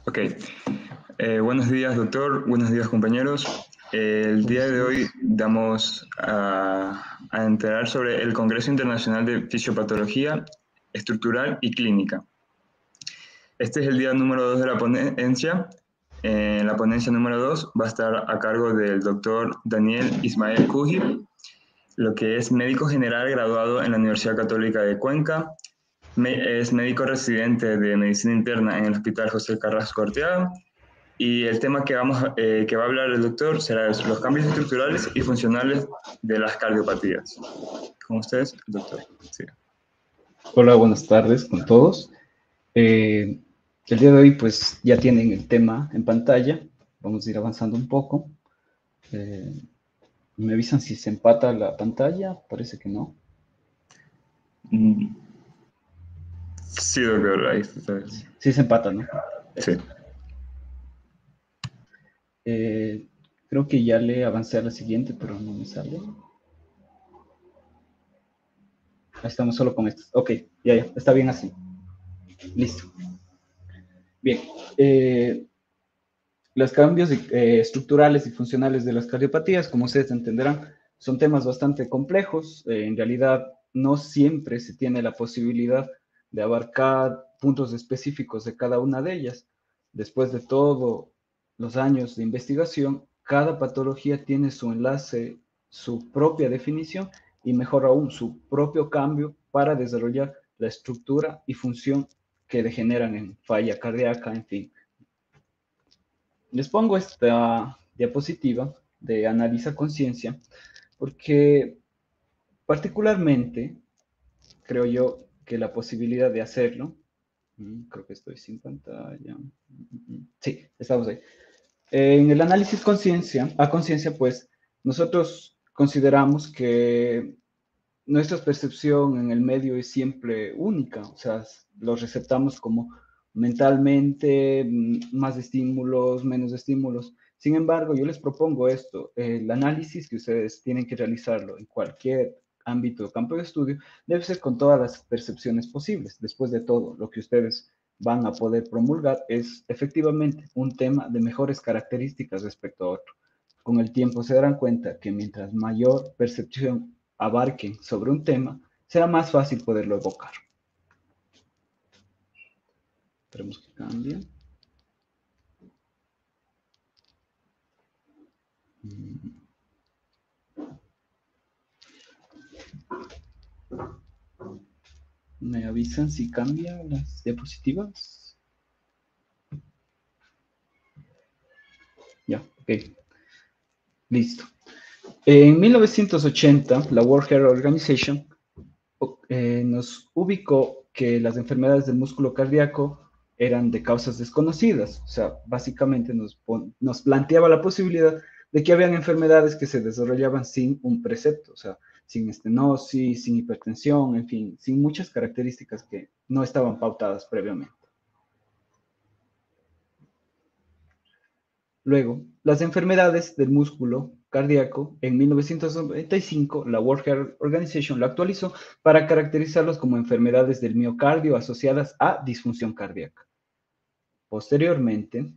Ok. Buenos días, doctor. Buenos días, compañeros. El día Buenos de hoy días. damos a enterar sobre el Congreso Internacional de Fisiopatología Estructural y Clínica. Este es el día número 2 de la ponencia. La ponencia número 2 va a estar a cargo del doctor Daniel Ismael Kuji, lo que es médico general graduado en la Universidad Católica de Cuenca. Es médico residente de medicina interna en el Hospital José Carrasco Arteaga. Y el tema que va a hablar el doctor será los cambios estructurales y funcionales de las cardiopatías. Con ustedes, el doctor. Sí. Hola, buenas tardes con todos. El día de hoy, pues, ya tienen el tema en pantalla. Vamos a ir avanzando un poco. Eh, ¿Me avisan si se empata la pantalla? Parece que no. Sí, doctor. Ahí está. Sí se empata, ¿no? Sí. Eh, Creo que ya le avancé a la siguiente, pero no me sale. Ahí estamos solo con esto. Ok, ya, está bien así. Listo. Bien. Los cambios estructurales y funcionales de las cardiopatías, como ustedes entenderán, son temas bastante complejos. En realidad, no siempre se tiene la posibilidad de abarcar puntos específicos de cada una de ellas. Después de todos los años de investigación, cada patología tiene su enlace, su propia definición y, mejor aún, su propio cambio para desarrollar la estructura y función que degeneran en falla cardíaca, en fin. Les pongo esta diapositiva de Analiza Conciencia porque particularmente creo yo que la posibilidad de hacerlo, creo que estoy sin pantalla, sí, estamos ahí. En el análisis a conciencia, pues nosotros consideramos que nuestra percepción en el medio es siempre única, o sea, los receptamos como mentalmente, más estímulos, menos estímulos. Sin embargo, yo les propongo esto, el análisis que ustedes tienen que realizarlo en cualquier ámbito o campo de estudio, debe ser con todas las percepciones posibles. Después de todo, lo que ustedes van a poder promulgar es efectivamente un tema de mejores características respecto a otro. Con el tiempo se darán cuenta que mientras mayor percepción abarquen sobre un tema, será más fácil poderlo evocar. Esperemos que cambie. ¿Me avisan si cambian las diapositivas? Ya, ok. Listo. En 1980, la World Health Organization nos ubicó que las enfermedades del músculo cardíaco eran de causas desconocidas. O sea, básicamente nos planteaba la posibilidad de que habían enfermedades que se desarrollaban sin un precepto, o sea, sin estenosis, sin hipertensión, en fin, sin muchas características que no estaban pautadas previamente. Luego, las enfermedades del músculo cardíaco, en 1995, la World Health Organization lo actualizó para caracterizarlos como enfermedades del miocardio asociadas a disfunción cardíaca. Posteriormente,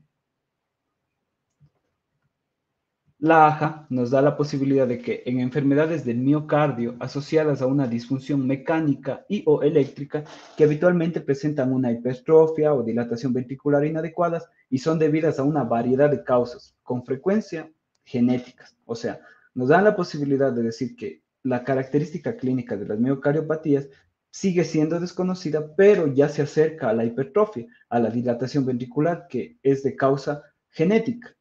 la AJA nos da la posibilidad de que en enfermedades del miocardio asociadas a una disfunción mecánica y o eléctrica que habitualmente presentan una hipertrofia o dilatación ventricular inadecuadas y son debidas a una variedad de causas, con frecuencia genéticas. O sea, nos dan la posibilidad de decir que la característica clínica de las miocardiopatías sigue siendo desconocida, pero ya se acerca a la hipertrofia, a la dilatación ventricular que es de causa genética.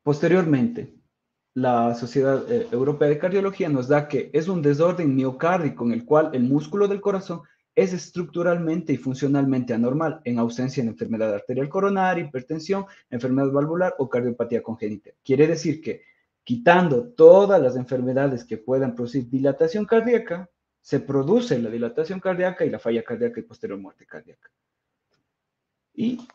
Posteriormente, la Sociedad Europea de Cardiología nos da que es un desorden miocárdico en el cual el músculo del corazón es estructuralmente y funcionalmente anormal, en ausencia de enfermedad arterial coronaria, hipertensión, enfermedad valvular o cardiopatía congénita. Quiere decir que quitando todas las enfermedades que puedan producir dilatación cardíaca, se produce la dilatación cardíaca y la falla cardíaca y posterior muerte cardíaca. Y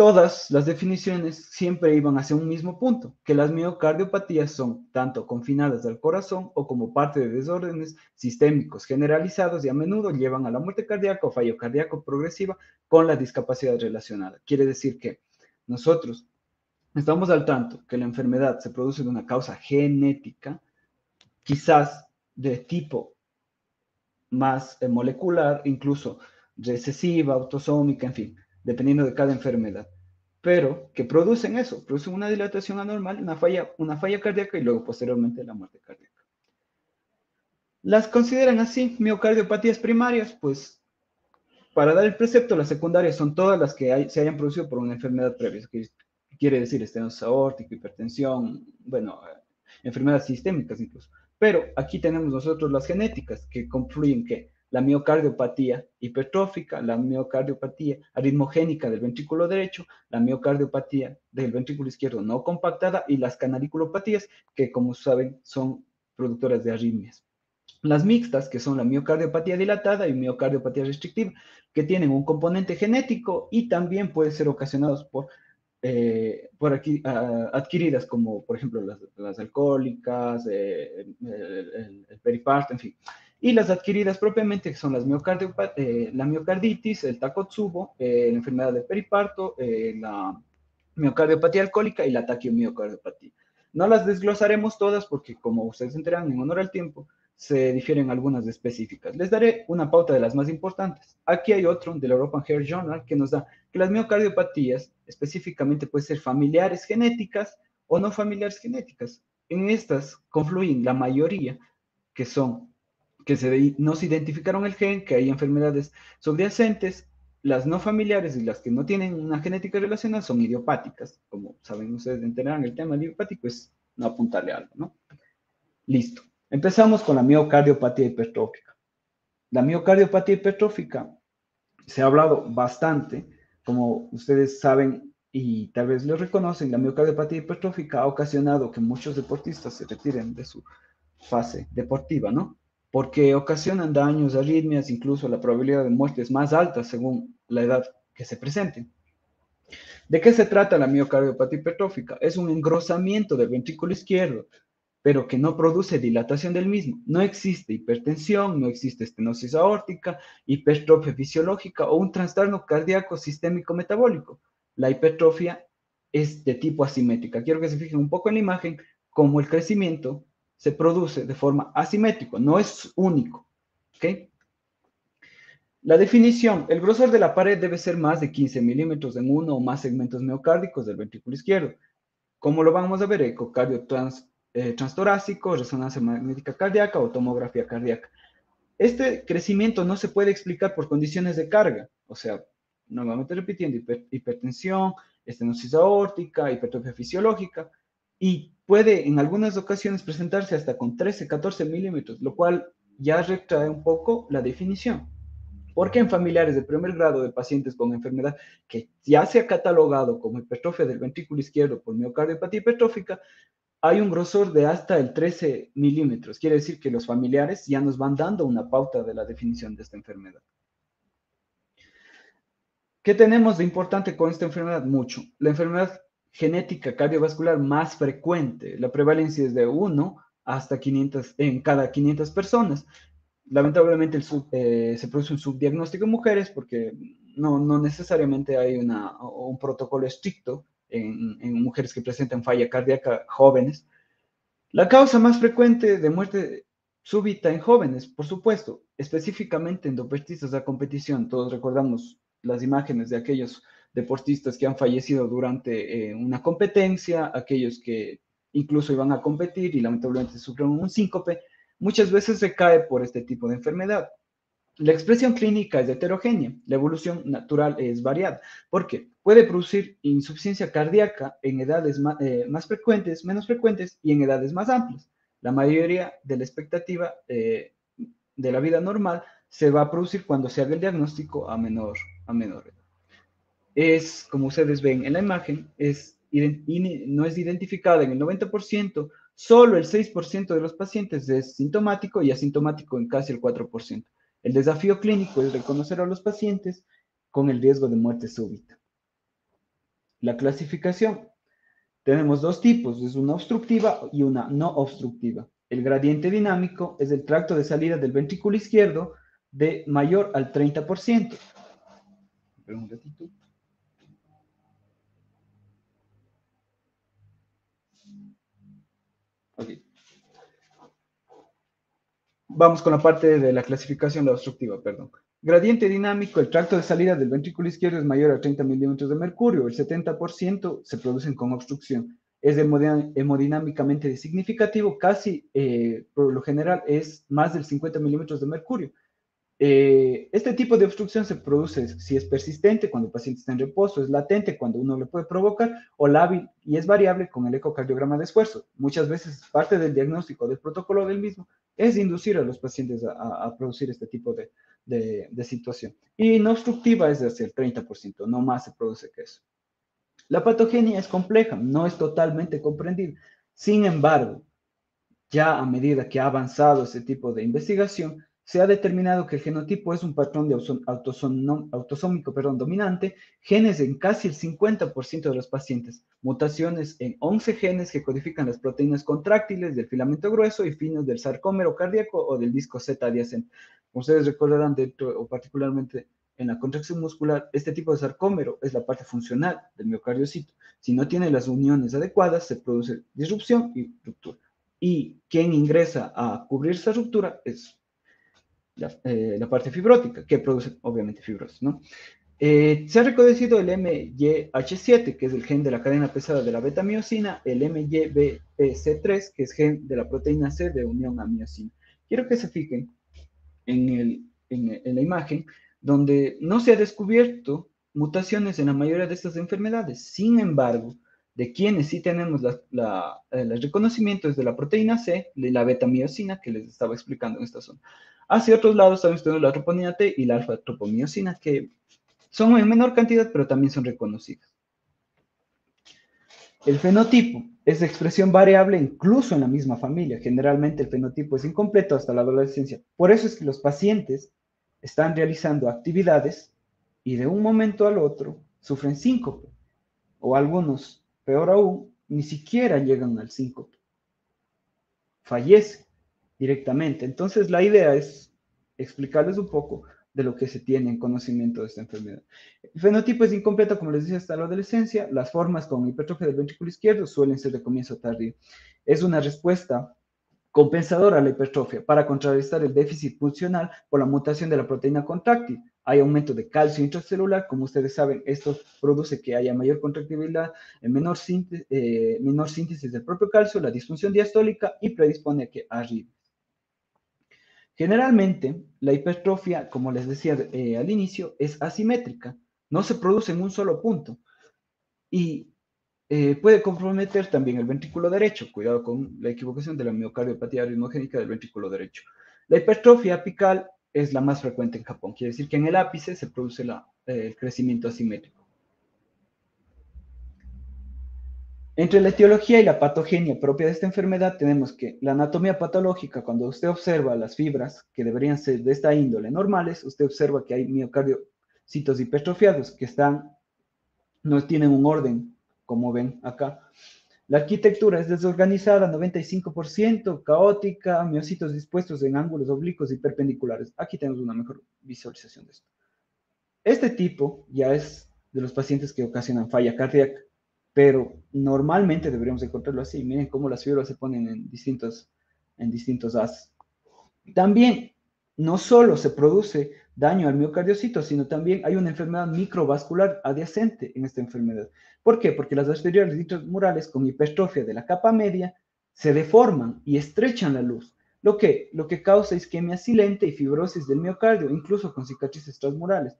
todas las definiciones siempre iban hacia un mismo punto, que las miocardiopatías son tanto confinadas al corazón o como parte de desórdenes sistémicos generalizados y a menudo llevan a la muerte cardíaca o fallo cardíaco progresiva con la discapacidad relacionada. Quiere decir que nosotros estamos al tanto que la enfermedad se produce de una causa genética, quizás de tipo más molecular, incluso recesiva, autosómica, en fin, dependiendo de cada enfermedad, pero que producen eso, producen una dilatación anormal, una falla cardíaca y luego posteriormente la muerte cardíaca. Las consideran así miocardiopatías primarias, pues para dar el precepto, las secundarias son todas las que se hayan producido por una enfermedad previa, que quiere decir estenosis aórtica, hipertensión, bueno, enfermedades sistémicas incluso. Pero aquí tenemos nosotros las genéticas que confluyen que la miocardiopatía hipertrófica, la miocardiopatía aritmogénica del ventrículo derecho, la miocardiopatía del ventrículo izquierdo no compactada y las canaliculopatías que, como saben, son productoras de arritmias. Las mixtas, que son la miocardiopatía dilatada y miocardiopatía restrictiva, que tienen un componente genético y también pueden ser ocasionados por aquí, adquiridas, como por ejemplo las alcohólicas, el periparto, en fin. Y las adquiridas propiamente, que son la miocarditis, el Takotsubo, la enfermedad del periparto, la miocardiopatía alcohólica y la taquiomiocardiopatía. No las desglosaremos todas porque, como ustedes enterarán en honor al tiempo, se difieren algunas específicas. Les daré una pauta de las más importantes. Aquí hay otro del European Heart Journal que nos da que las miocardiopatías específicamente pueden ser familiares genéticas o no familiares genéticas. En estas confluyen la mayoría que son que no se identificaron el gen, que hay enfermedades subyacentes, las no familiares y las que no tienen una genética relacionada son idiopáticas. Como saben ustedes, entenderán, el tema idiopático es no apuntarle algo, ¿no? Listo. Empezamos con la miocardiopatía hipertrófica. La miocardiopatía hipertrófica se ha hablado bastante, como ustedes saben y tal vez lo reconocen, la miocardiopatía hipertrófica ha ocasionado que muchos deportistas se retiren de su fase deportiva, ¿no? Porque ocasionan daños, arritmias, incluso la probabilidad de muerte es más alta según la edad que se presenten. ¿De qué se trata la miocardiopatía hipertrófica? Es un engrosamiento del ventrículo izquierdo, pero que no produce dilatación del mismo. No existe hipertensión, no existe estenosis aórtica, hipertrofia fisiológica o un trastorno cardíaco sistémico metabólico. La hipertrofia es de tipo asimétrica. Quiero que se fijen un poco en la imagen, cómo el crecimiento se produce de forma asimétrica, no es único. ¿Ok? La definición, el grosor de la pared debe ser más de 15 milímetros en uno o más segmentos miocárdicos del ventrículo izquierdo. ¿Cómo lo vamos a ver? Ecocardio transtorácico, resonancia magnética cardíaca o tomografía cardíaca. Este crecimiento no se puede explicar por condiciones de carga, o sea, nuevamente repitiendo, hipertensión, estenosis aórtica, hipertrofia fisiológica, y puede en algunas ocasiones presentarse hasta con 13, 14 milímetros, lo cual ya retrae un poco la definición. Porque en familiares de primer grado de pacientes con enfermedad que ya se ha catalogado como hipertrofia del ventrículo izquierdo por miocardiopatía hipertrófica, hay un grosor de hasta el 13 milímetros. Quiere decir que los familiares ya nos van dando una pauta de la definición de esta enfermedad. ¿Qué tenemos de importante con esta enfermedad? Mucho. La enfermedad genética cardiovascular más frecuente, la prevalencia es de 1 hasta 500 en cada 500 personas. Lamentablemente se produce un subdiagnóstico en mujeres porque no necesariamente hay un protocolo estricto en mujeres que presentan falla cardíaca jóvenes. La causa más frecuente de muerte súbita en jóvenes, por supuesto, específicamente en deportistas de competición. Todos recordamos las imágenes de aquellos deportistas que han fallecido durante una competencia, aquellos que incluso iban a competir y lamentablemente sufrieron un síncope. Muchas veces se cae por este tipo de enfermedad. La expresión clínica es heterogénea, la evolución natural es variada. ¿Por qué? Puede producir insuficiencia cardíaca en edades más frecuentes, menos frecuentes y en edades más amplias. La mayoría de la expectativa de la vida normal se va a producir cuando se haga el diagnóstico a menor edad. Es, como ustedes ven en la imagen, no es identificada en el 90%, solo el 6% de los pacientes es sintomático y asintomático en casi el 4%. El desafío clínico es reconocer a los pacientes con el riesgo de muerte súbita. La clasificación. Tenemos dos tipos, es una obstructiva y una no obstructiva. El gradiente dinámico es el tracto de salida del ventrículo izquierdo de mayor al 30%. Espera un ratito. Okay. Vamos con la parte de la clasificación, la obstructiva, perdón. Gradiente dinámico, el tracto de salida del ventrículo izquierdo es mayor a 30 milímetros de mercurio, el 70% se producen con obstrucción. Es hemodinámicamente significativo, casi por lo general es más del 50 milímetros de mercurio. Este tipo de obstrucción se produce si es persistente cuando el paciente está en reposo, es latente cuando uno le puede provocar, o lábil y es variable con el ecocardiograma de esfuerzo. Muchas veces parte del diagnóstico del protocolo del mismo es inducir a los pacientes a producir este tipo de situación. Y no obstructiva es de hacia el 30%, no más se produce que eso. La patogenia es compleja, no es totalmente comprendida. Sin embargo, ya a medida que ha avanzado ese tipo de investigación, se ha determinado que el genotipo es un patrón de autosómico dominante, genes en casi el 50% de los pacientes, mutaciones en 11 genes que codifican las proteínas contráctiles del filamento grueso y finos del sarcómero cardíaco o del disco Z adyacente. Como ustedes recordarán, dentro o particularmente en la contracción muscular, este tipo de sarcómero es la parte funcional del miocardiocito. Si no tiene las uniones adecuadas, se produce disrupción y ruptura. Y quien ingresa a cubrir esa ruptura es la parte fibrótica, que produce obviamente fibrosis, ¿no? Se ha reconocido el MYH7, que es el gen de la cadena pesada de la beta-miosina, el MYBPC3, que es gen de la proteína C de unión a miosina. Quiero que se fijen en la imagen, donde no se ha descubierto mutaciones en la mayoría de estas enfermedades. Sin embargo, de quienes sí tenemos el reconocimiento es de la proteína C, de la beta-miosina, que les estaba explicando en esta zona. Hacia otros lados también tenemos la troponina T y la alfa-tropomiosina, que son en menor cantidad, pero también son reconocidas. El fenotipo es de expresión variable incluso en la misma familia. Generalmente el fenotipo es incompleto hasta la adolescencia. Por eso es que los pacientes están realizando actividades y de un momento al otro sufren síncope. O algunos, peor aún, ni siquiera llegan al síncope. Fallece directamente. Entonces la idea es explicarles un poco de lo que se tiene en conocimiento de esta enfermedad. El fenotipo es incompleto, como les decía, hasta la adolescencia. Las formas con hipertrofia del ventrículo izquierdo suelen ser de comienzo tardío. Es una respuesta compensadora a la hipertrofia para contrarrestar el déficit funcional por la mutación de la proteína contráctil. Hay aumento de calcio intracelular, como ustedes saben, esto produce que haya mayor contractibilidad, menor síntesis del propio calcio, la disfunción diastólica y predispone a que arritmias. Generalmente, la hipertrofia, como les decía al inicio, es asimétrica, no se produce en un solo punto y puede comprometer también el ventrículo derecho. Cuidado con la equivocación de la miocardiopatía ritmogénica del ventrículo derecho. La hipertrofia apical es la más frecuente en Japón, quiere decir que en el ápice se produce el crecimiento asimétrico. Entre la etiología y la patogenia propia de esta enfermedad tenemos que la anatomía patológica, cuando usted observa las fibras que deberían ser de esta índole normales, usted observa que hay miocardiocitos hipertrofiados que no tienen un orden, como ven acá. La arquitectura es desorganizada, 95%, caótica, miocitos dispuestos en ángulos oblicuos y perpendiculares. Aquí tenemos una mejor visualización de esto. Este tipo ya es de los pacientes que ocasionan falla cardíaca, pero normalmente deberíamos encontrarlo así. Miren cómo las fibras se ponen en distintos haces. También, no solo se produce daño al miocardiocito, sino también hay una enfermedad microvascular adyacente en esta enfermedad. ¿Por qué? Porque las arteriolas intramurales con hipertrofia de la capa media se deforman y estrechan la luz, lo que causa isquemia silente y fibrosis del miocardio, incluso con cicatrices transmurales.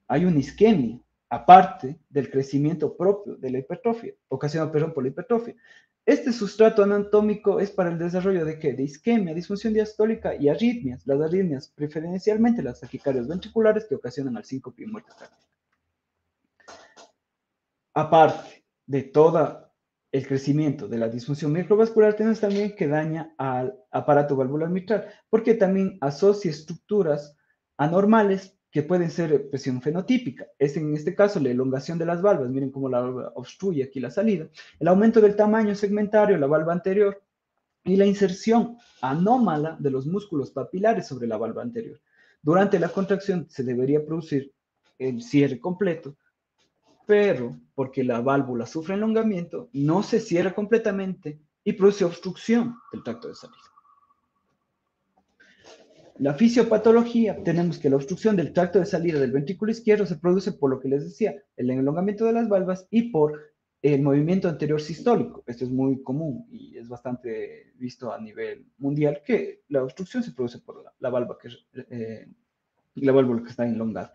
Hay una isquemia, aparte del crecimiento propio de la hipertrofia, ocasionado, por la hipertrofia. Este sustrato anatómico es para el desarrollo de ¿qué? De isquemia, disfunción diastólica y arritmias. Las arritmias, preferencialmente las taquicardias ventriculares que ocasionan al síncope y muerte cardíaca. Aparte de todo el crecimiento de la disfunción microvascular, tenemos también que daña al aparato valvular mitral, porque también asocia estructuras anormales que pueden ser presión fenotípica. Es en este caso la elongación de las valvas, miren cómo la valva obstruye aquí la salida, el aumento del tamaño segmentario de la valva anterior y la inserción anómala de los músculos papilares sobre la valva anterior. Durante la contracción se debería producir el cierre completo, pero porque la válvula sufre elongamiento, no se cierra completamente y produce obstrucción del tracto de salida. La fisiopatología, tenemos que la obstrucción del tracto de salida del ventrículo izquierdo se produce por lo que les decía, el elongamiento de las valvas y por el movimiento anterior sistólico. Esto es muy común y es bastante visto a nivel mundial, que la obstrucción se produce por la válvula que está elongada.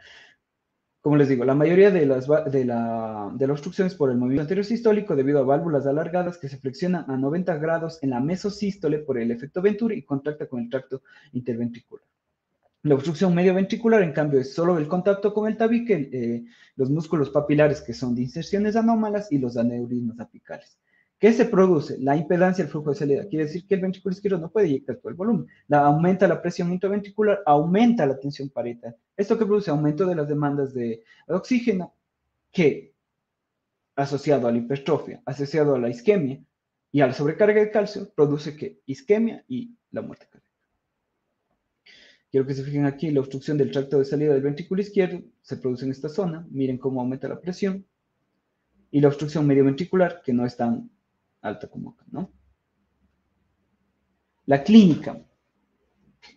Como les digo, la mayoría de la obstrucción es por el movimiento anterior sistólico debido a válvulas alargadas que se flexionan a 90 grados en la mesosístole por el efecto Venturi y contacta con el tracto interventricular. La obstrucción medioventricular, en cambio, es solo el contacto con el tabique, los músculos papilares que son de inserciones anómalas y los aneurismas apicales. ¿Qué se produce? La impedancia del flujo de salida. Quiere decir que el ventrículo izquierdo no puede eyectar todo el volumen. Aumenta la presión intraventricular, aumenta la tensión parietal. Esto que produce aumento de las demandas de oxígeno, que asociado a la hipertrofia, asociado a la isquemia y a la sobrecarga de calcio, produce que isquemia y la muerte cardíaca. Quiero que se fijen aquí, la obstrucción del tracto de salida del ventrículo izquierdo se produce en esta zona. Miren cómo aumenta la presión. Y la obstrucción medioventricular, que no es tan alta como acá, ¿no? La clínica.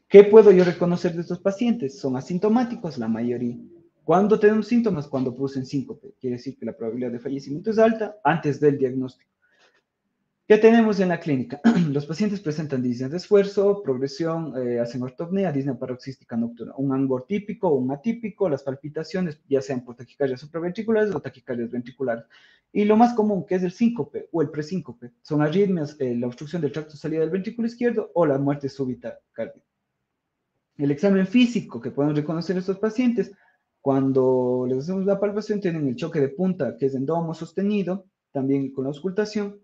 ¿Qué puedo yo reconocer de estos pacientes? Son asintomáticos, la mayoría. ¿Cuándo tenemos síntomas? Cuando producen síncope. Quiere decir que la probabilidad de fallecimiento es alta antes del diagnóstico. ¿Qué tenemos en la clínica? Los pacientes presentan disnea de esfuerzo, progresión, hacen ortopnea, disnea paroxística nocturna, un angor típico o un atípico, las palpitaciones, ya sean por taquicardias supraventriculares o taquicardias ventriculares. Y lo más común, que es el síncope o el presíncope, son arritmias, la obstrucción del tracto de salida del ventrículo izquierdo o la muerte súbita cardíaca. El examen físico que podemos reconocer a estos pacientes, cuando les hacemos la palpación, tienen el choque de punta, que es endomo sostenido, también con la auscultación.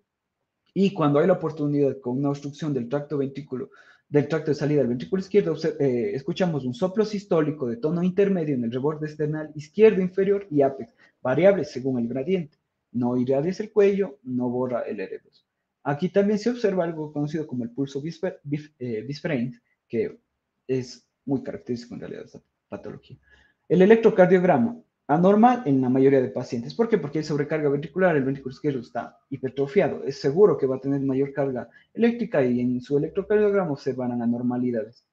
Y cuando hay la oportunidad con una obstrucción del tracto de salida del ventrículo izquierdo, escuchamos un soplo sistólico de tono intermedio en el reborde esternal izquierdo inferior y ápex, variable según el gradiente. No irradies el cuello, no borra el R2. Aquí también se observa algo conocido como el pulso bisfrein, que es muy característico en realidad de esta patología. El electrocardiograma, anormal en la mayoría de pacientes. ¿Por qué? Porque hay sobrecarga ventricular, el ventrículo izquierdo está hipertrofiado. Es seguro que va a tener mayor carga eléctrica y en su electrocardiograma observarán anormalidades.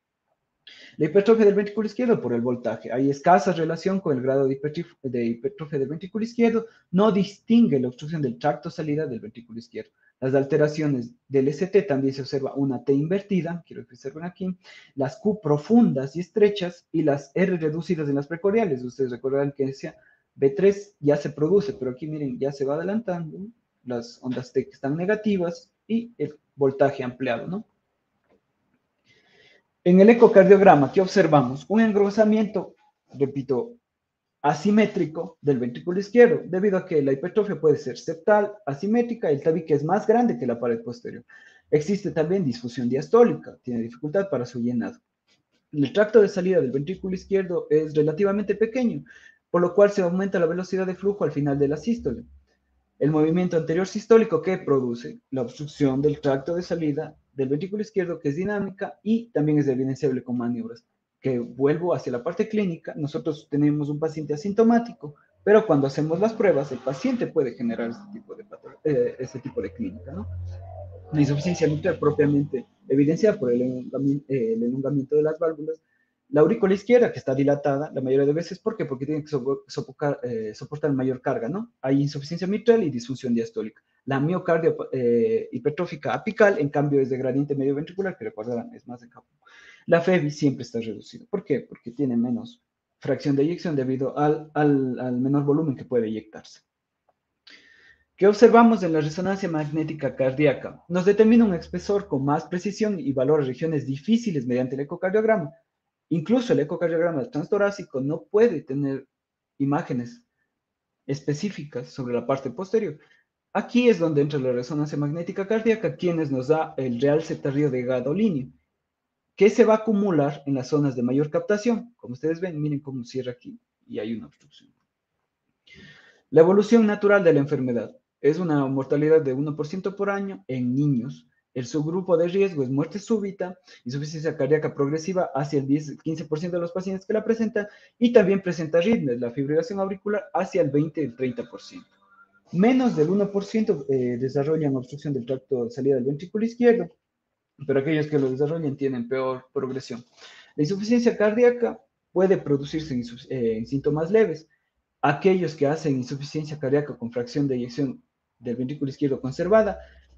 La hipertrofia del ventrículo izquierdo por el voltaje. Hay escasa relación con el grado de hipertrofia del ventrículo izquierdo. No distingue la obstrucción del tracto salida del ventrículo izquierdo. Las alteraciones del ST también se observa una T invertida, quiero que observen aquí, las Q profundas y estrechas y las R reducidas en las precordiales. Ustedes recordarán que decía B3 ya se produce, pero aquí miren, ya se va adelantando las ondas T que están negativas y el voltaje ampliado, ¿no? En el ecocardiograma, ¿qué observamos? Un engrosamiento, repito, asimétrico del ventrículo izquierdo, debido a que la hipertrofia puede ser septal, asimétrica, el tabique es más grande que la pared posterior. Existe también disfusión diastólica, tiene dificultad para su llenado. El tracto de salida del ventrículo izquierdo es relativamente pequeño, por lo cual se aumenta la velocidad de flujo al final de la sístole. El movimiento anterior sistólico que produce la obstrucción del tracto de salida del ventrículo izquierdo, que es dinámica y también es evidenciable con maniobras. Que vuelvo hacia la parte clínica, nosotros tenemos un paciente asintomático, pero cuando hacemos las pruebas, el paciente puede generar este tipo de clínica, ¿no? La insuficiencia mitral propiamente evidenciada por el elongamiento de las válvulas. La aurícula izquierda, que está dilatada la mayoría de veces, ¿por qué? Porque tiene que soportar mayor carga, ¿no? Hay insuficiencia mitral y disfunción diastólica. La miocardia hipertrófica apical, en cambio, es de gradiente medio ventricular, que recordarán, es más de Japón. La FEBI siempre está reducida. ¿Por qué? Porque tiene menos fracción de eyección debido al menor volumen que puede eyectarse. ¿Qué observamos en la resonancia magnética cardíaca? Nos determina un espesor con más precisión y valora regiones difíciles mediante el ecocardiograma. Incluso el ecocardiograma transtorácico no puede tener imágenes específicas sobre la parte posterior. Aquí es donde entra la resonancia magnética cardíaca, quienes nos da el real cetarrio de gadolinio, que se va a acumular en las zonas de mayor captación. Como ustedes ven, miren cómo cierra aquí y hay una obstrucción. La evolución natural de la enfermedad es una mortalidad de 1% por año en niños. El subgrupo de riesgo es muerte súbita, insuficiencia cardíaca progresiva hacia el 10-15% de los pacientes que la presentan y también presenta arritmias, la fibrilación auricular hacia el 20-30%. Menos del 1% desarrollan obstrucción del tracto de salida del ventrículo izquierdo, pero aquellos que lo desarrollan tienen peor progresión. La insuficiencia cardíaca puede producirse en síntomas leves. Aquellos que hacen insuficiencia cardíaca con fracción de eyección del ventrículo izquierdo conservada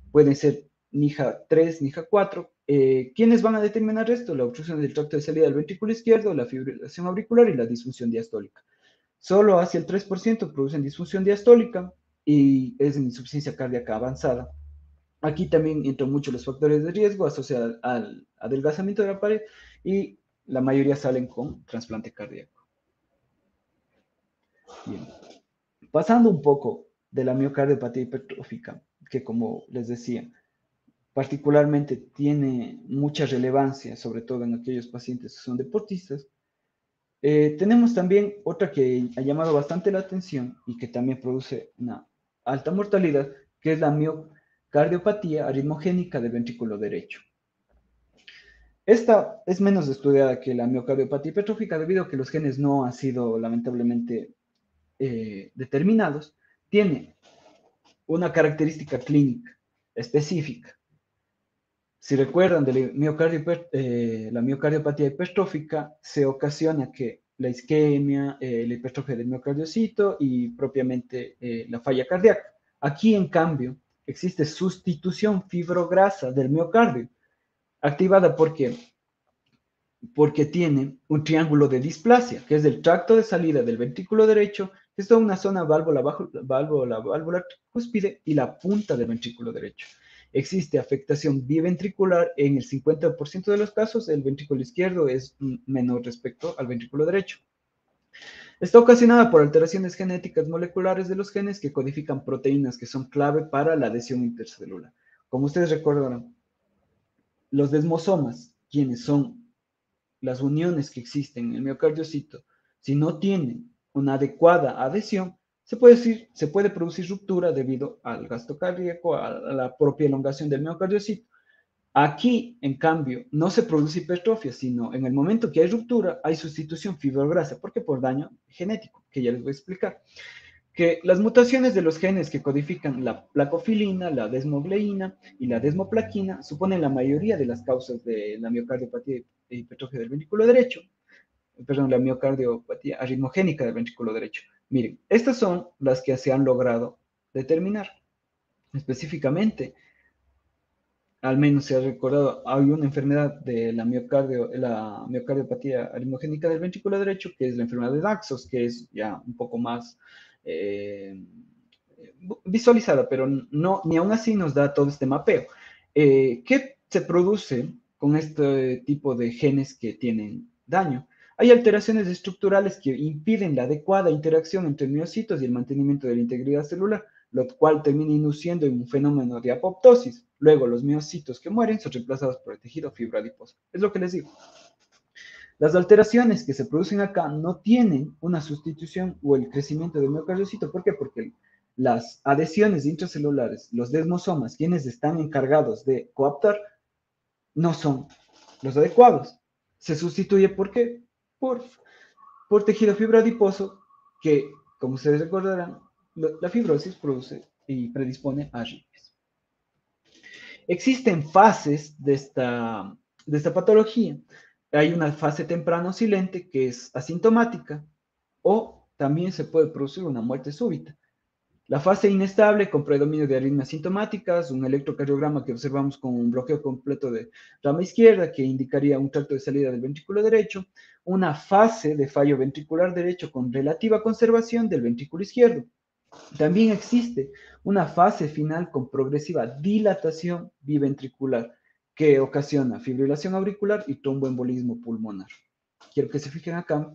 pueden ser NIJA 3, NIJA 4. ¿Quiénes van a determinar esto? La obstrucción del tracto de salida del ventrículo izquierdo, la fibrilación auricular y la disfunción diastólica. Solo hacia el 3% producen disfunción diastólica y es en insuficiencia cardíaca avanzada. Aquí también entran mucho los factores de riesgo asociados al adelgazamiento de la pared y la mayoría salen con trasplante cardíaco. Bien. Pasando un poco de la miocardiopatía hipertrófica, que como les decía, particularmente tiene mucha relevancia, sobre todo en aquellos pacientes que son deportistas, tenemos también otra que ha llamado bastante la atención y que también produce una alta mortalidad, que es la miocardiopatía arritmogénica del ventrículo derecho. Esta es menos estudiada que la miocardiopatía hipertrófica debido a que los genes no han sido lamentablemente determinados. Tiene una característica clínica específica. Si recuerdan de la miocardiopatía hipertrófica, se ocasiona que la isquemia, la hipertrofia del miocardiocito y propiamente la falla cardíaca. Aquí, en cambio, existe sustitución fibrograsa del miocardio, activada porque tiene un triángulo de displasia, que es del tracto de salida del ventrículo derecho, que es toda una zona válvula cúspide y la punta del ventrículo derecho. Existe afectación biventricular en el 50% de los casos, el ventrículo izquierdo es menor respecto al ventrículo derecho. Está ocasionada por alteraciones genéticas moleculares de los genes que codifican proteínas que son clave para la adhesión intercelular. Como ustedes recordarán, los desmosomas, quienes son las uniones que existen en el miocardiocito, si no tienen una adecuada adhesión, se puede producir ruptura debido al gasto cardíaco, a la propia elongación del miocardiocito. Aquí, en cambio, no se produce hipertrofia, sino en el momento que hay ruptura, hay sustitución fibrograsa, porque por daño genético, que ya les voy a explicar. Que las mutaciones de los genes que codifican la placofilina, la desmogleína y la desmoplaquina suponen la mayoría de las causas de la miocardiopatía e hipertrofia del ventrículo derecho, perdón, la miocardiopatía arritmogénica del ventrículo derecho. Miren, estas son las que se han logrado determinar. Específicamente, al menos se ha recordado, hay una enfermedad de la miocardiopatía arritmogénica del ventrículo derecho, que es la enfermedad de Daxos, que es ya un poco más visualizada, pero no, ni aún así nos da todo este mapeo. ¿Qué se produce con este tipo de genes que tienen daño? Hay alteraciones estructurales que impiden la adecuada interacción entre miocitos y el mantenimiento de la integridad celular, lo cual termina induciendo en un fenómeno de apoptosis. Luego, los miocitos que mueren son reemplazados por el tejido fibra adiposa. Es lo que les digo. Las alteraciones que se producen acá no tienen una sustitución o el crecimiento del miocardiocito. ¿Por qué? Porque las adhesiones intracelulares, los desmosomas, quienes están encargados de coaptar, no son los adecuados. Se sustituye ¿por qué? Por tejido fibra adiposo que, como ustedes recordarán, la fibrosis produce y predispone a arritmias. Existen fases de esta patología. Hay una fase temprano silente que es asintomática o también se puede producir una muerte súbita. La fase inestable con predominio de arritmias sintomáticas, un electrocardiograma que observamos con un bloqueo completo de rama izquierda que indicaría un tracto de salida del ventrículo derecho, una fase de fallo ventricular derecho con relativa conservación del ventrículo izquierdo. También existe una fase final con progresiva dilatación biventricular que ocasiona fibrilación auricular y tromboembolismo pulmonar. Quiero que se fijen acá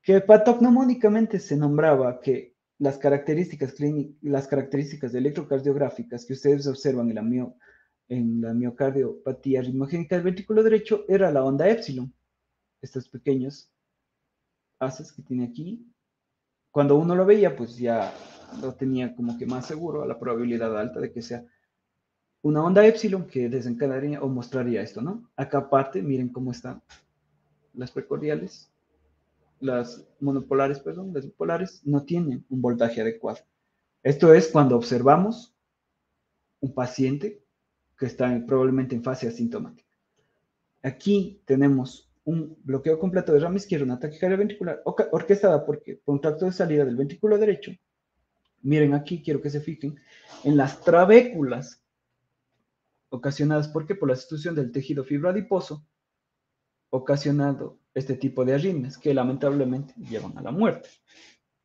que patognomónicamente se nombraba que las características electrocardiográficas que ustedes observan en la en la miocardiopatía ritmogénica del ventrículo derecho era la onda épsilon, estos pequeños haces que tiene aquí. Cuando uno lo veía, pues ya lo tenía como que más seguro, a la probabilidad alta de que sea una onda épsilon que desencadenaría o mostraría esto, ¿no? Acá aparte, miren cómo están las precordiales, las monopolares, perdón, las bipolares, no tienen un voltaje adecuado. Esto es cuando observamos un paciente que está probablemente en fase asintomática. Aquí tenemos un bloqueo completo de rama izquierda, una taquicardia ventricular orquestada por un tracto de salida del ventrículo derecho. Miren aquí, quiero que se fijen en las trabéculas ocasionadas por la sustitución del tejido fibroadiposo, ocasionando este tipo de arritmias que lamentablemente llevan a la muerte.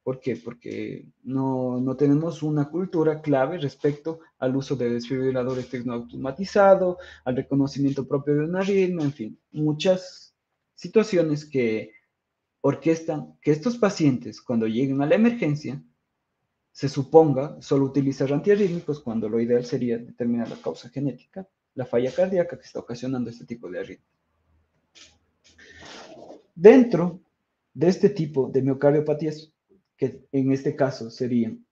¿Por qué? Porque no tenemos una cultura clave respecto al uso de desfibriladores tecnoautomatizados, al reconocimiento propio de una arritmia, en fin, muchas situaciones que orquestan que estos pacientes, cuando lleguen a la emergencia, se suponga solo utilizar antiarrítmicos cuando lo ideal sería determinar la causa genética, la falla cardíaca que está ocasionando este tipo de arritmia. Dentro de este tipo de miocardiopatías, que en este caso serían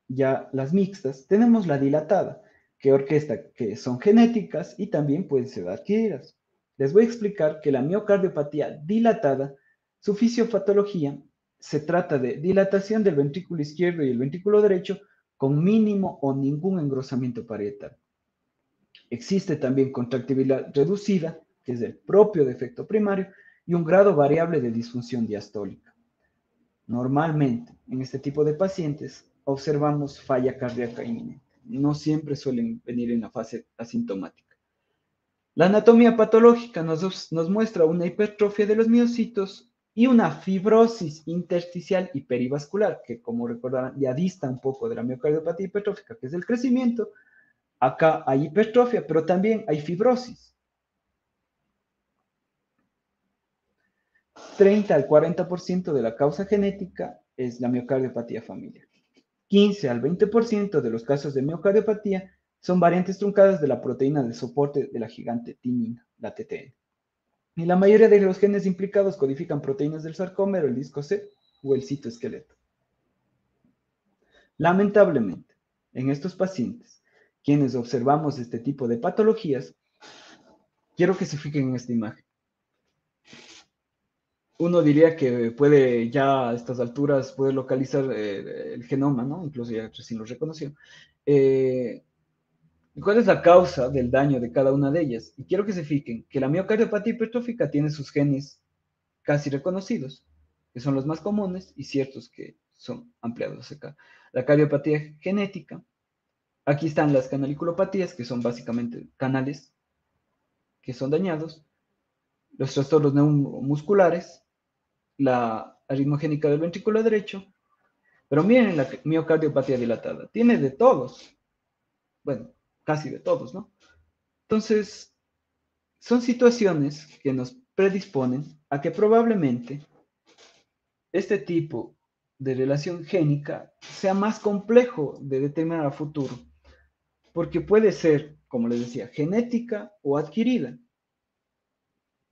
ya las mixtas, tenemos la dilatada, que orquesta que son genéticas y también pueden ser adquiridas. Les voy a explicar que la miocardiopatía dilatada, su fisiopatología, se trata de dilatación del ventrículo izquierdo y el ventrículo derecho con mínimo o ningún engrosamiento parietal. Existe también contractibilidad reducida, que es el propio defecto primario, y un grado variable de disfunción diastólica. Normalmente, en este tipo de pacientes, observamos falla cardíaca inminente. No siempre suelen venir en la fase asintomática. La anatomía patológica nos muestra una hipertrofia de los miocitos y una fibrosis intersticial y perivascular, que como recordarán ya dista un poco de la miocardiopatía hipertrófica, que es el crecimiento. Acá hay hipertrofia, pero también hay fibrosis. 30 al 40% de la causa genética es la miocardiopatía familiar. 15 al 20% de los casos de miocardiopatía son variantes truncadas de la proteína de soporte de la gigante timina, la TTN. Y la mayoría de los genes implicados codifican proteínas del sarcómero, el disco C o el citoesqueleto. Lamentablemente, en estos pacientes, quienes observamos este tipo de patologías, quiero que se fijen en esta imagen. Uno diría que puede ya a estas alturas poder localizar el genoma, ¿no? Incluso ya recién lo reconoció. ¿Cuál es la causa del daño de cada una de ellas? Y quiero que se fijen que la miocardiopatía hipertrófica tiene sus genes casi reconocidos, que son los más comunes y ciertos que son ampliados acá. La cardiopatía genética, aquí están las canaliculopatías, que son básicamente canales que son dañados, los trastornos neuromusculares, la arritmogénica del ventrículo derecho, pero miren la miocardiopatía dilatada, tiene de todos, bueno, casi de todos, ¿no? Entonces, son situaciones que nos predisponen a que probablemente este tipo de relación génica sea más complejo de determinar a futuro, porque puede ser, como les decía, genética o adquirida.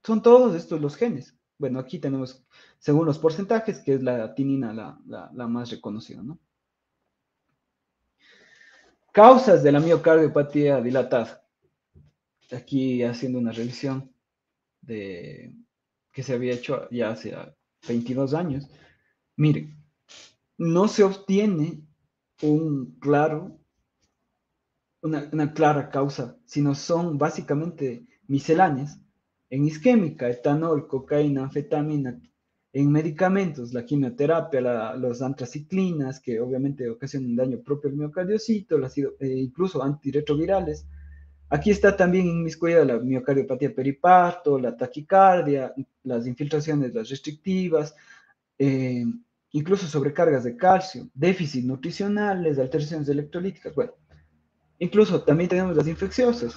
Son todos estos los genes. Bueno, aquí tenemos, según los porcentajes, que es la tinina la más reconocida, ¿no? Causas de la miocardiopatía dilatada. Aquí haciendo una revisión que se había hecho ya hace 22 años. Miren, no se obtiene una clara causa, sino son básicamente misceláneas. En isquémica, etanol, cocaína, anfetamina. En medicamentos, la quimioterapia, los antraciclinas, que obviamente ocasionan daño propio al miocardiocito, incluso antirretrovirales. Aquí está también inmiscuida la miocardiopatía periparto, la taquicardia, las infiltraciones, las restrictivas, eh, incluso sobrecargas de calcio, déficits nutricionales, alteraciones electrolíticas. Bueno, incluso también tenemos las infecciosas,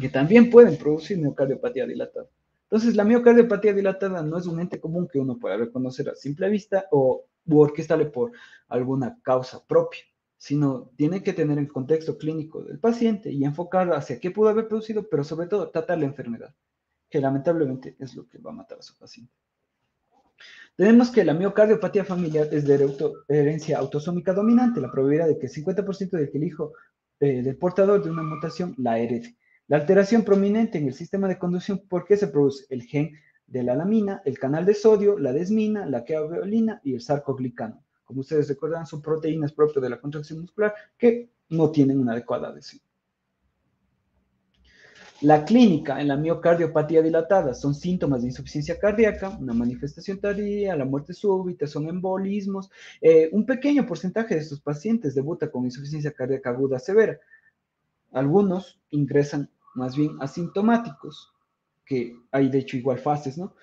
que también pueden producir miocardiopatía dilatada. Entonces, la miocardiopatía dilatada no es un ente común que uno pueda reconocer a simple vista o orquestarle por alguna causa propia. sino tiene que tener el contexto clínico del paciente y enfocar hacia qué pudo haber producido, pero sobre todo tratar la enfermedad, que lamentablemente es lo que va a matar a su paciente. Tenemos que la miocardiopatía familiar es de herencia autosómica dominante, la probabilidad de que el 50% de que el hijo del portador de una mutación la herede. La alteración prominente en el sistema de conducción, ¿por qué se produce? El gen de la alamina, el canal de sodio, la desmina, la caveolina y el sarcoglicano. Como ustedes recordarán, son proteínas propias de la contracción muscular que no tienen una adecuada adhesión. La clínica en la miocardiopatía dilatada son síntomas de insuficiencia cardíaca, una manifestación tardía, la muerte súbita, son embolismos. Un pequeño porcentaje de estos pacientes debuta con insuficiencia cardíaca aguda severa. Algunos ingresan más bien asintomáticos, que hay de hecho igual fases, ¿no?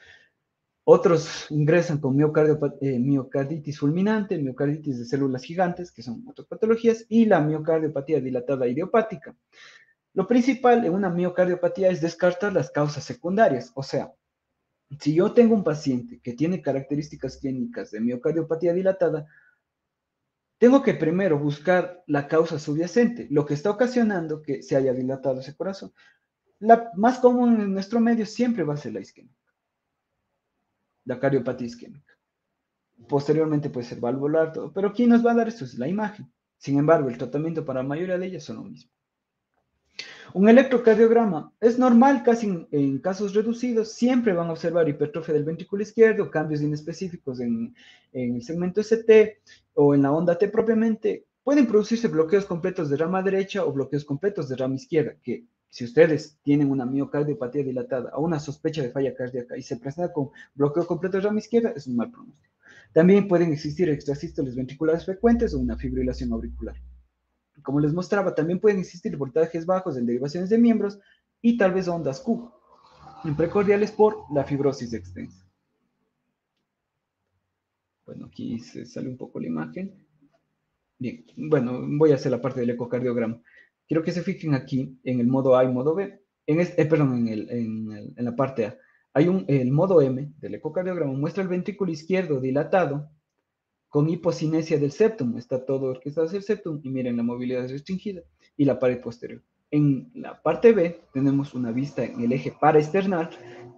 Otros ingresan con miocarditis fulminante, miocarditis de células gigantes, que son otras patologías, y la miocardiopatía dilatada idiopática. Lo principal en una miocardiopatía es descartar las causas secundarias. O sea, si yo tengo un paciente que tiene características clínicas de miocardiopatía dilatada, tengo que primero buscar la causa subyacente, lo que está ocasionando que se haya dilatado ese corazón. La más común en nuestro medio siempre va a ser la isquemia, la cardiopatía isquémica. Posteriormente puede ser valvular, todo, pero ¿quién nos va a dar esto? Es la imagen. Sin embargo, el tratamiento para la mayoría de ellas son lo mismo. Un electrocardiograma es normal casi en casos reducidos, siempre van a observar hipertrofia del ventrículo izquierdo, cambios inespecíficos en el segmento ST o en la onda T propiamente. Pueden producirse bloqueos completos de rama derecha o bloqueos completos de rama izquierda, que si ustedes tienen una miocardiopatía dilatada o una sospecha de falla cardíaca y se presenta con bloqueo completo de rama izquierda, es un mal pronóstico. También pueden existir extrasístoles ventriculares frecuentes o una fibrilación auricular. Como les mostraba, también pueden existir voltajes bajos en derivaciones de miembros y tal vez ondas Q, precordiales por la fibrosis extensa. Bueno, aquí se sale un poco la imagen. Bien, bueno, voy a hacer la parte del ecocardiograma. Quiero que se fijen aquí en el modo A y modo B. Perdón, en la parte A. Hay el modo M del ecocardiograma, muestra el ventrículo izquierdo dilatado con hipocinesia del septum, está todo orquestado hacia el septum y miren, la movilidad es restringida y la pared posterior. En la parte B tenemos una vista en el eje paraesternal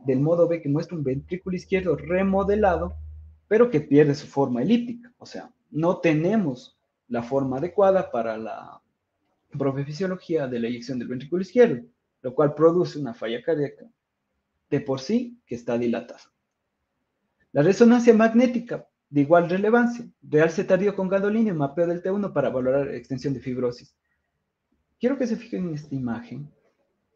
del modo B que muestra un ventrículo izquierdo remodelado, pero que pierde su forma elíptica, o sea, no tenemos la forma adecuada para la profesiología de la eyección del ventrículo izquierdo, lo cual produce una falla cardíaca de por sí que está dilatada. La resonancia magnética, de igual relevancia, realce tardío con gadolinio y mapeo del T1 para valorar extensión de fibrosis. Quiero que se fijen en esta imagen,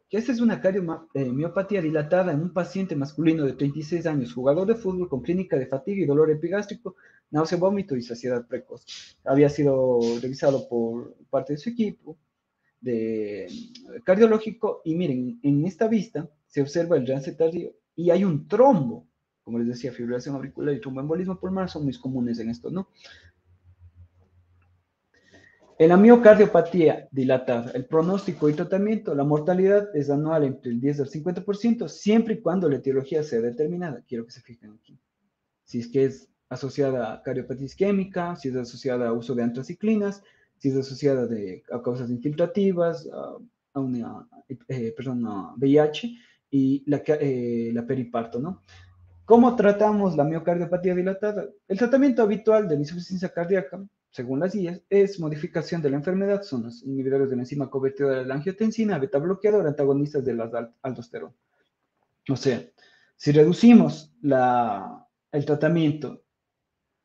que esta es una cardiomiopatia dilatada en un paciente masculino de 36 años, jugador de fútbol con clínica de fatiga y dolor epigástrico, náusea, vómito y saciedad precoz. Había sido revisado por parte de su equipo de cardiológico y miren, en esta vista se observa el realce tardío y hay un trombo. Como les decía, fibrilación auricular y tromboembolismo pulmonar son muy comunes en esto, ¿no? En la miocardiopatía dilatada, el pronóstico y tratamiento, la mortalidad es anual entre el 10 al 50%, siempre y cuando la etiología sea determinada. Quiero que se fijen aquí. Si es que es asociada a cardiopatía isquémica, si es asociada a uso de antraciclinas, si es asociada a causas infiltrativas, a una VIH y la periparto, ¿no? ¿Cómo tratamos la miocardiopatía dilatada? El tratamiento habitual de la insuficiencia cardíaca, según las guías, es modificación de la enfermedad, son los inhibidores de la enzima convertidora de la angiotensina, beta bloqueador, antagonistas de la aldosterona. O sea, si reducimos el tratamiento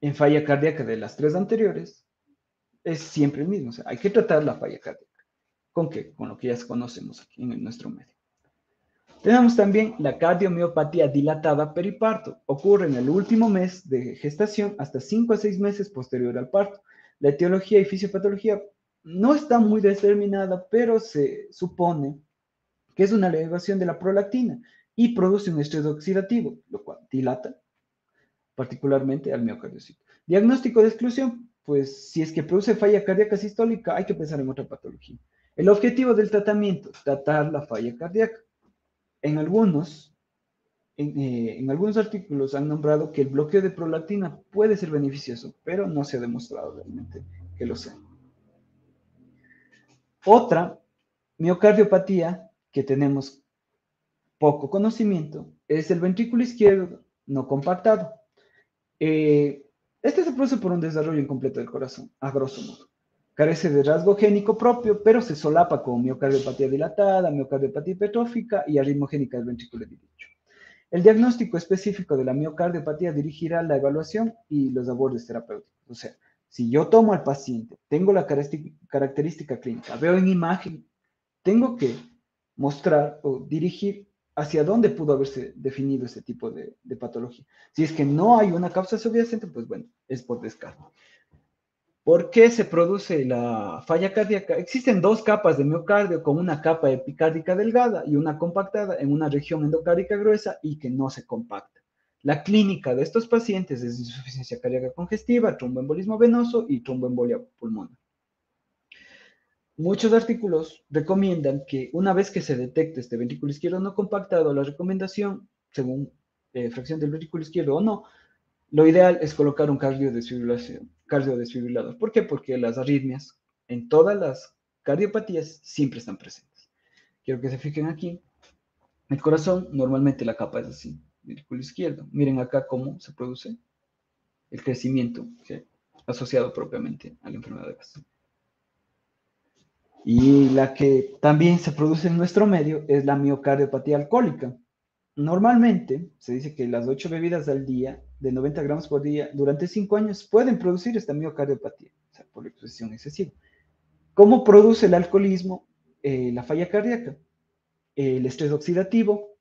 en falla cardíaca de las tres anteriores, es siempre el mismo. O sea, hay que tratar la falla cardíaca. ¿Con qué? Con lo que ya conocemos aquí en nuestro medio. Tenemos también la cardiomiopatía dilatada periparto. Ocurre en el último mes de gestación hasta 5 a 6 meses posterior al parto. La etiología y fisiopatología no está muy determinada, pero se supone que es una elevación de la prolactina y produce un estrés oxidativo, lo cual dilata particularmente al miocardiocito. Diagnóstico de exclusión, pues si es que produce falla cardíaca sistólica, hay que pensar en otra patología. El objetivo del tratamiento, tratar la falla cardíaca. En algunos artículos han nombrado que el bloqueo de prolactina puede ser beneficioso, pero no se ha demostrado realmente que lo sea. Otra miocardiopatía que tenemos poco conocimiento es el ventrículo izquierdo no compactado. Este se produce por un desarrollo incompleto del corazón, a grosso modo. Carece de rasgo génico propio, pero se solapa con miocardiopatía dilatada, miocardiopatía hipertrófica y arritmogénica del ventrículo derecho. El diagnóstico específico de la miocardiopatía dirigirá la evaluación y los abordes terapéuticos. O sea, si yo tomo al paciente, tengo la característica clínica, veo en imagen, tengo que mostrar o dirigir hacia dónde pudo haberse definido ese tipo de patología. Si es que no hay una causa subyacente, pues bueno, es por descarte. ¿Por qué se produce la falla cardíaca? Existen dos capas de miocardio con una capa epicárdica delgada y una compactada en una región endocárdica gruesa y que no se compacta. La clínica de estos pacientes es insuficiencia cardíaca congestiva, tromboembolismo venoso y tromboembolia pulmonar. Muchos artículos recomiendan que una vez que se detecte este ventrículo izquierdo no compactado, la recomendación, según fracción del ventrículo izquierdo o no, lo ideal es colocar un cardiodesfibrilador. ¿Por qué? Porque las arritmias en todas las cardiopatías siempre están presentes. Quiero que se fijen aquí. El corazón, normalmente la capa es así, ventrículo izquierdo. Miren acá cómo se produce el crecimiento asociado propiamente a la enfermedad de Gastón. Y la que también se produce en nuestro medio es la miocardiopatía alcohólica. Normalmente se dice que las 8 bebidas al día, de 90 gramos por día, durante 5 años pueden producir esta miocardiopatía, o sea, por la exposición excesiva. ¿Cómo produce el alcoholismo la falla cardíaca? El estrés oxidativo,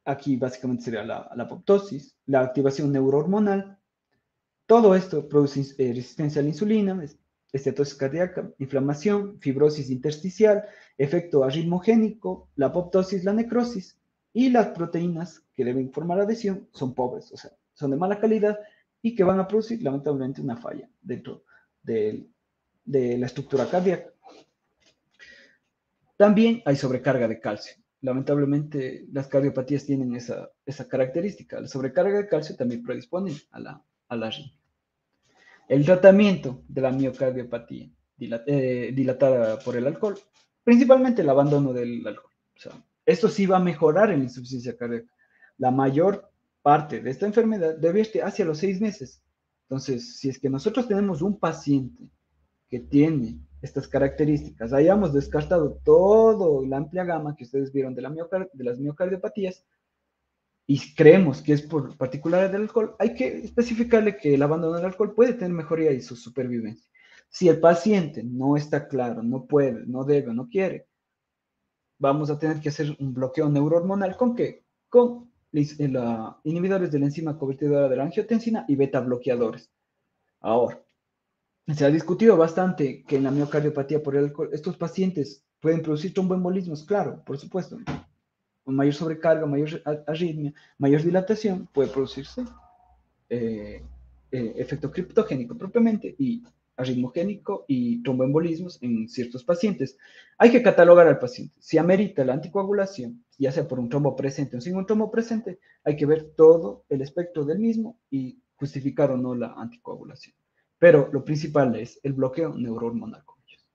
aquí básicamente sería la apoptosis, la activación neurohormonal. Todo esto produce resistencia a la insulina, esteatosis cardíaca, inflamación, fibrosis intersticial, efecto arritmogénico, la apoptosis, la necrosis, y las proteínas que deben formar adhesión son pobres, o sea, son de mala calidad y que van a producir lamentablemente una falla dentro de la estructura cardíaca. También hay sobrecarga de calcio. Lamentablemente las cardiopatías tienen esa característica. La sobrecarga de calcio también predispone a la arritmia. El tratamiento de la miocardiopatía dilatada por el alcohol, principalmente el abandono del alcohol. O sea, esto sí va a mejorar en la insuficiencia cardíaca. La mayor parte de esta enfermedad revierte hacia los 6 meses. Entonces, si es que nosotros tenemos un paciente que tiene estas características, hayamos descartado toda la amplia gama que ustedes vieron de las miocardiopatías, y creemos que es por particularidad del alcohol, hay que especificarle que el abandono del alcohol puede tener mejoría y su supervivencia. Si el paciente no está claro, no puede, no debe, no quiere, vamos a tener que hacer un bloqueo neurohormonal. ¿Con qué? Con inhibidores de la enzima convertidora de la angiotensina y beta bloqueadores. Ahora, se ha discutido bastante que en la miocardiopatía por el alcohol, estos pacientes pueden producir tromboembolismos, claro, por supuesto. Con mayor sobrecarga, mayor arritmia, mayor dilatación, puede producirse efecto criptogénico propiamente y arritmogénico y tromboembolismos en ciertos pacientes. Hay que catalogar al paciente. Si amerita la anticoagulación, ya sea por un trombo presente o sin un trombo presente, hay que ver todo el espectro del mismo y justificar o no la anticoagulación. Pero lo principal es el bloqueo neurohormonal con ellos.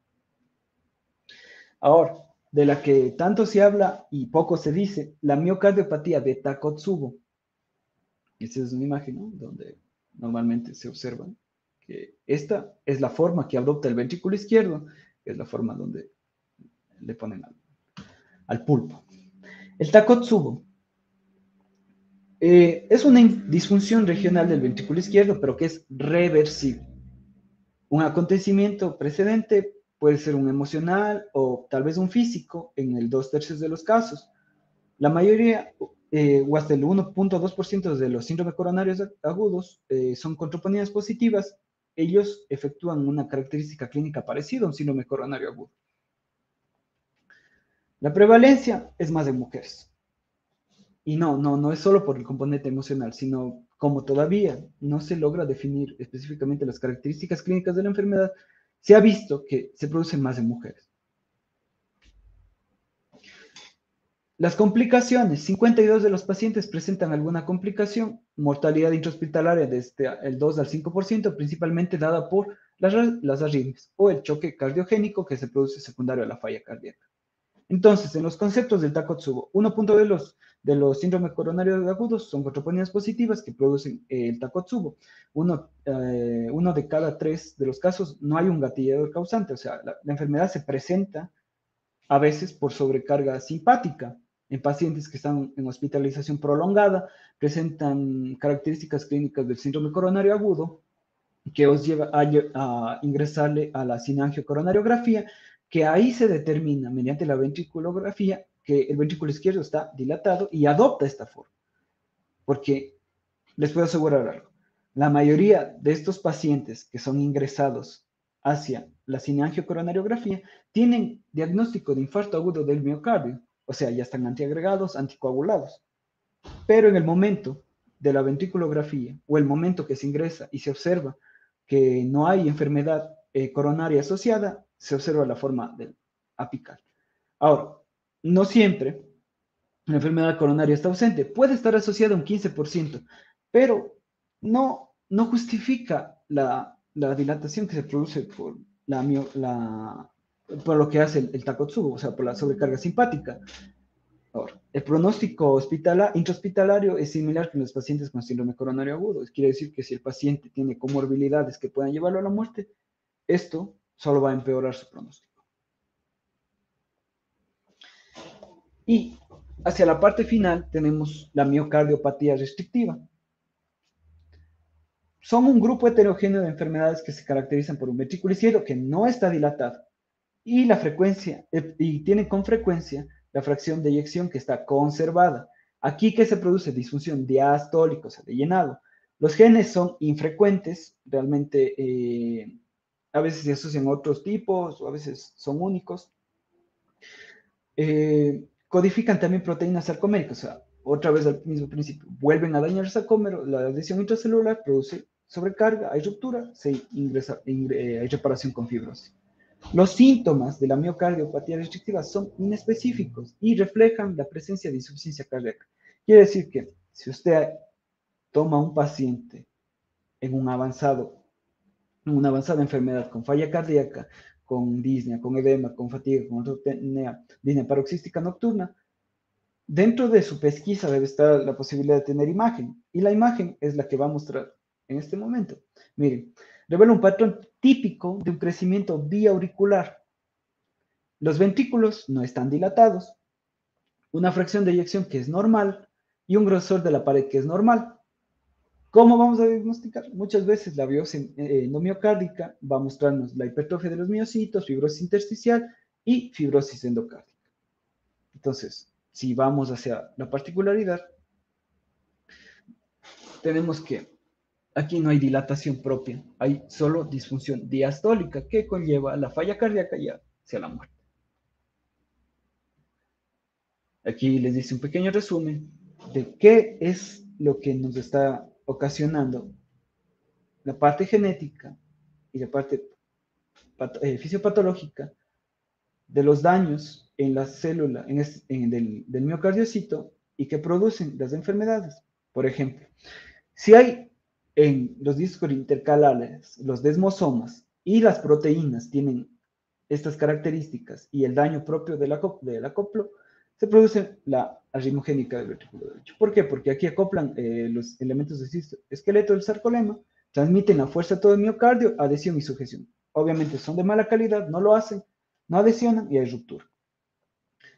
Ahora, de la que tanto se habla y poco se dice, la miocardiopatía de Takotsubo. Esta es una imagen, ¿no?, donde normalmente se observa que esta es la forma que adopta el ventrículo izquierdo, que es la forma donde le ponen al pulpo. El Takotsubo es una disfunción regional del ventrículo izquierdo, pero que es reversible. Un acontecimiento precedente puede ser un emocional o tal vez un físico en el 2/3 de los casos. La mayoría, o hasta el 1.2% de los síndromes coronarios agudos son con troponías positivas. Ellos efectúan una característica clínica parecida a un síndrome coronario agudo. La prevalencia es más en mujeres. Y no es solo por el componente emocional, sino como todavía no se logra definir específicamente las características clínicas de la enfermedad, se ha visto que se producen más en mujeres. Las complicaciones, 52 de los pacientes presentan alguna complicación, mortalidad intrahospitalaria desde el 2 al 5%, principalmente dada por las arritmias o el choque cardiogénico que se produce secundario a la falla cardíaca. Entonces, en los conceptos del Takotsubo, uno punto de los síndromes coronarios agudos son troponías positivas que producen el Takotsubo. Uno de cada 3 de los casos no hay un gatillador causante, o sea, la enfermedad se presenta a veces por sobrecarga simpática en pacientes que están en hospitalización prolongada, presentan características clínicas del síndrome coronario agudo que os lleva a ingresarle a la sinangiocoronariografía, que ahí se determina mediante la ventriculografía que el ventrículo izquierdo está dilatado y adopta esta forma. Porque les puedo asegurar algo, la mayoría de estos pacientes que son ingresados hacia la sinangiocoronariografía tienen diagnóstico de infarto agudo del miocardio, o sea, ya están antiagregados, anticoagulados. Pero en el momento de la ventriculografía o el momento que se ingresa y se observa que no hay enfermedad coronaria asociada, se observa la forma del apical. Ahora, no siempre la enfermedad coronaria está ausente, puede estar asociada a un 15%, pero no justifica la dilatación que se produce por, por lo que hace el Takotsubo, o sea, por la sobrecarga simpática. Ahora, el pronóstico intrahospitalario es similar con los pacientes con síndrome coronario agudo. Quiere decir que si el paciente tiene comorbilidades que puedan llevarlo a la muerte, esto solo va a empeorar su pronóstico. Y hacia la parte final tenemos la miocardiopatía restrictiva. Son un grupo heterogéneo de enfermedades que se caracterizan por un ventrículo izquierdo que no está dilatado y tienen con frecuencia la fracción de eyección que está conservada. Aquí que se produce disfunción diastólica, o sea, de llenado. Los genes son infrecuentes, realmente a veces se asocian a otros tipos o a veces son únicos. Codifican también proteínas sarcoméricas, o sea, otra vez al mismo principio, vuelven a dañar el sarcómero, la adhesión intracelular produce sobrecarga, hay ruptura, hay reparación con fibrosis. Los síntomas de la miocardiopatía restrictiva son inespecíficos y reflejan la presencia de insuficiencia cardíaca. Quiere decir que si usted toma a un paciente en una avanzada enfermedad con falla cardíaca, con disnea, con edema, con fatiga, con disnea paroxística nocturna, dentro de su pesquisa debe estar la posibilidad de tener imagen, y la imagen es la que va a mostrar en este momento. Miren, revela un patrón típico de un crecimiento biauricular. Los ventrículos no están dilatados, una fracción de eyección que es normal y un grosor de la pared que es normal. ¿Cómo vamos a diagnosticar? Muchas veces la biopsia endomiocárdica va a mostrarnos la hipertrofia de los miocitos, fibrosis intersticial y fibrosis endocárdica. Entonces, si vamos hacia la particularidad, tenemos que aquí no hay dilatación propia, hay solo disfunción diastólica que conlleva la falla cardíaca y hacia la muerte. Aquí les dice un pequeño resumen de qué es lo que nos está ocasionando la parte genética y la parte fisiopatológica de los daños en la célula del miocardiocito y que producen las enfermedades. Por ejemplo, si hay en los discos intercalares, los desmosomas y las proteínas tienen estas características y el daño propio del acoplo, se produce la arritmogénica del ventrículo derecho. ¿Por qué? Porque aquí acoplan los elementos del esqueleto del sarcolema, transmiten la fuerza a todo el miocardio, adhesión y sujeción. Obviamente son de mala calidad, no lo hacen, no adhesionan y hay ruptura.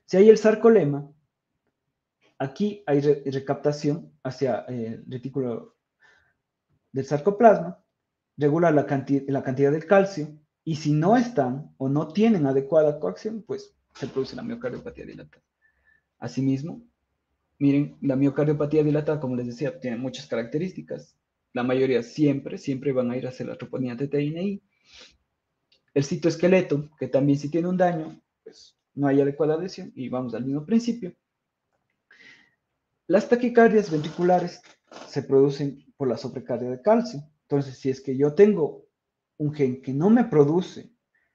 Si hay el sarcolema, aquí hay recaptación hacia el retículo del sarcoplasma, regula la cantidad del calcio, y si no están o no tienen adecuada coacción, pues se produce la miocardiopatía dilatada. Asimismo, miren, la miocardiopatía dilatada, como les decía, tiene muchas características. La mayoría siempre van a ir hacia la troponina TTINI. El citoesqueleto, que también si tiene un daño, pues no hay adecuada adhesión, y vamos al mismo principio. Las taquicardias ventriculares se producen por la sobrecarga de calcio. Entonces, si es que yo tengo un gen que no me produce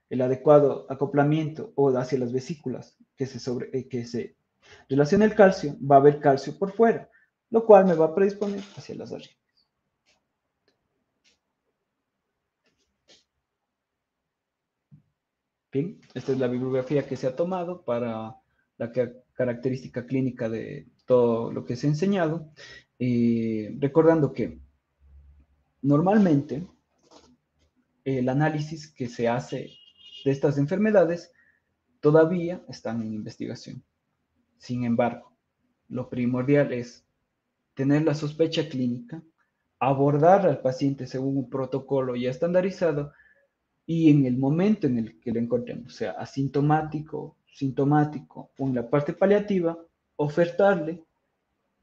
el adecuado acoplamiento o hacia las vesículas que se relaciona el calcio, va a haber calcio por fuera, lo cual me va a predisponer hacia las arritmias. Bien, esta es la bibliografía que se ha tomado para la característica clínica de todo lo que se ha enseñado. Recordando que normalmente el análisis que se hace de estas enfermedades todavía están en investigación. Sin embargo, lo primordial es tener la sospecha clínica, abordar al paciente según un protocolo ya estandarizado y en el momento en el que lo encontremos, sea asintomático, sintomático o en la parte paliativa, ofertarle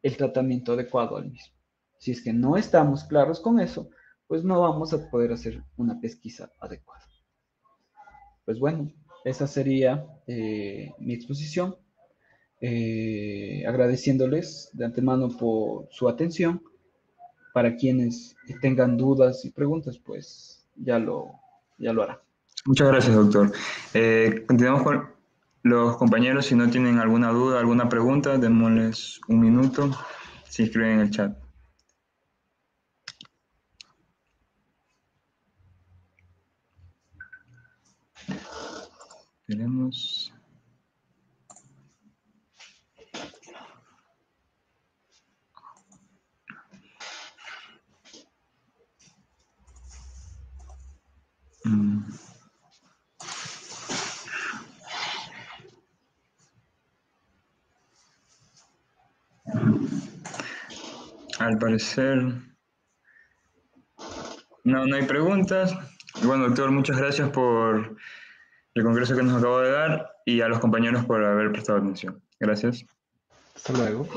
el tratamiento adecuado al mismo. Si es que no estamos claros con eso, pues no vamos a poder hacer una pesquisa adecuada. Pues bueno, esa sería mi exposición. Agradeciéndoles de antemano por su atención. Para quienes tengan dudas y preguntas, pues ya lo harán. Muchas gracias, doctor. Continuamos con los compañeros. Si no tienen alguna duda, alguna pregunta, démosles un minuto. Se inscriben en el chat. Tenemos... Al parecer, no hay preguntas. Bueno, doctor, muchas gracias por el congreso que nos acabo de dar y a los compañeros por haber prestado atención. Gracias. Hasta luego.